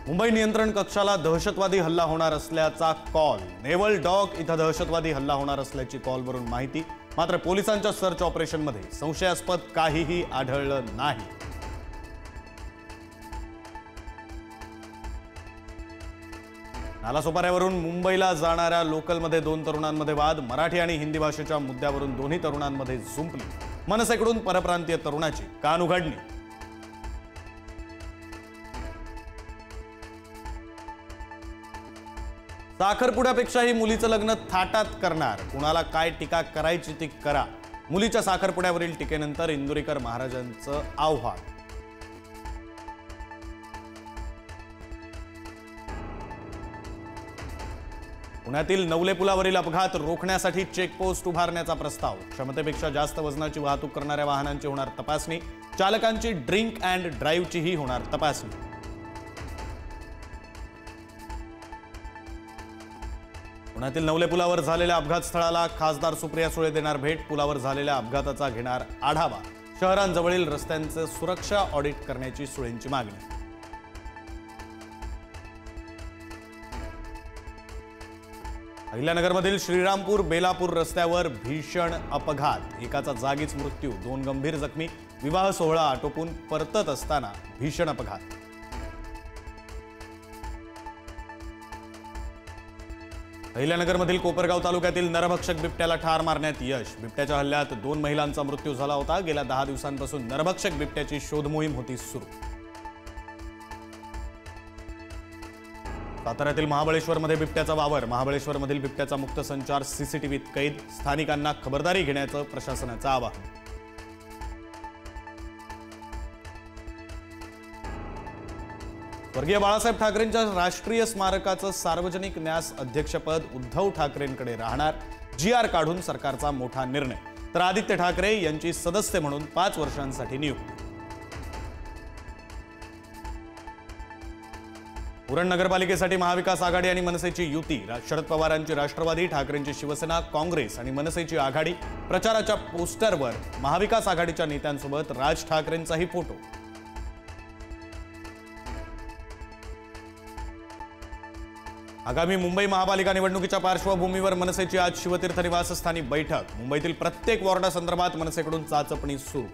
मुंबई नियंत्रण कक्षाला दहशतवादी हल्ला होणार असल्याचा कॉल। नेव्हल डॉक इथं दहशतवादी हल्ला होणार असल्याची कॉलवरून माहिती। मात्र पोलिसांच्या सर्च ऑपरेशनमध्ये संशयास्पद काहीही आढळलं नाही। नालासोपाऱ्यावरून मुंबईला जाणाऱ्या लोकलमध्ये दोन तरुणांमध्ये वाद। मराठी आणि हिंदी भाषेच्या मुद्द्यावरून दोन्ही तरुणांमध्ये जुंपली। मनसेकडून परप्रांतीय तरुणाची कान उघडणी। साखरपुड्यापेक्षाही मुलीचं लग्न थाटात करणार। कुणाला काय टीका करायची ती करा। मुलीच्या साखरपुड्यावरील टीकेनंतर इंदुरीकर महाराजांचं आव्हान। पुण्यातील नवले पुलावरील अपघात रोखण्यासाठी चेकपोस्ट उभारण्याचा प्रस्ताव। क्षमतेपेक्षा जास्त वजनाची वाहतूक करणाऱ्या वाहनांची होणार तपासणी। चालकांची ड्रिंक अँड ड्राईव्हचीही होणार तपासणी। पुण्यातील नवले पुलावर झालेल्या अपघात स्थळाला खासदार सुप्रिया सुळे देणार भेट। पुलावर झालेल्या अपघाताचा घेणार आढावा। शहरांजवळील रस्त्यांचं सुरक्षा ऑडिट करण्याची सुळेंची मागणी। अहिल्यानगरमधील श्रीरामपूर बेलापूर रस्त्यावर भीषण अपघात। एकाचा जागीच मृत्यू, दोन गंभीर जखमी। विवाह सोहळा आटोपून परतत असताना भीषण अपघात। अहिल्यानगरमधील कोपरगाव तालुक्यातील नरभक्षक बिबट्याला ठार मारण्यात यश। बिबट्याच्या हल्ल्यात दोन महिलांचा मृत्यू झाला होता। गेल्या 10 दिवसांपासून नरभक्षक बिबट्याची शोध मोहीम होती सुरू। साताऱ्यातील महाबळेश्वरमध्ये बिबट्याचा वावर। महाबळेश्वरमधील बिबट्याचा मुक्त संचार सीसीटीव्हीत कैद। स्थानिकांना खबरदारी घेण्याचं प्रशासनाचं आवाहन। स्वर्गीय बाळासाहेब ठाकरेंच्या राष्ट्रीय स्मारकाचं सार्वजनिक न्यास अध्यक्षपद उद्धव ठाकरेंकडे राहणार। GR काढून सरकारचा मोठा निर्णय। तर आदित्य ठाकरे यांची सदस्य म्हणून 5 वर्षांसाठी नियुक्ती। उरण नगरपालिकेसाठी महाविकास आघाडी आणि मनसेची युती। शरद पवारांची राष्ट्रवादी, ठाकरेंची शिवसेना, काँग्रेस आणि मनसेची आघाडी। प्रचाराच्या पोस्टरवर महाविकास आघाडीच्या नेत्यांसोबत राज ठाकरेंचाही फोटो। आगामी मुंबई महापालिका निवडणुकीच्या पार्श्वभूमीवर मनसेची आज शिवतीर्थ निवासस्थानी बैठक। मुंबईतील प्रत्येक वॉर्डासंदर्भात मनसेकडून चाचपणी सुरू।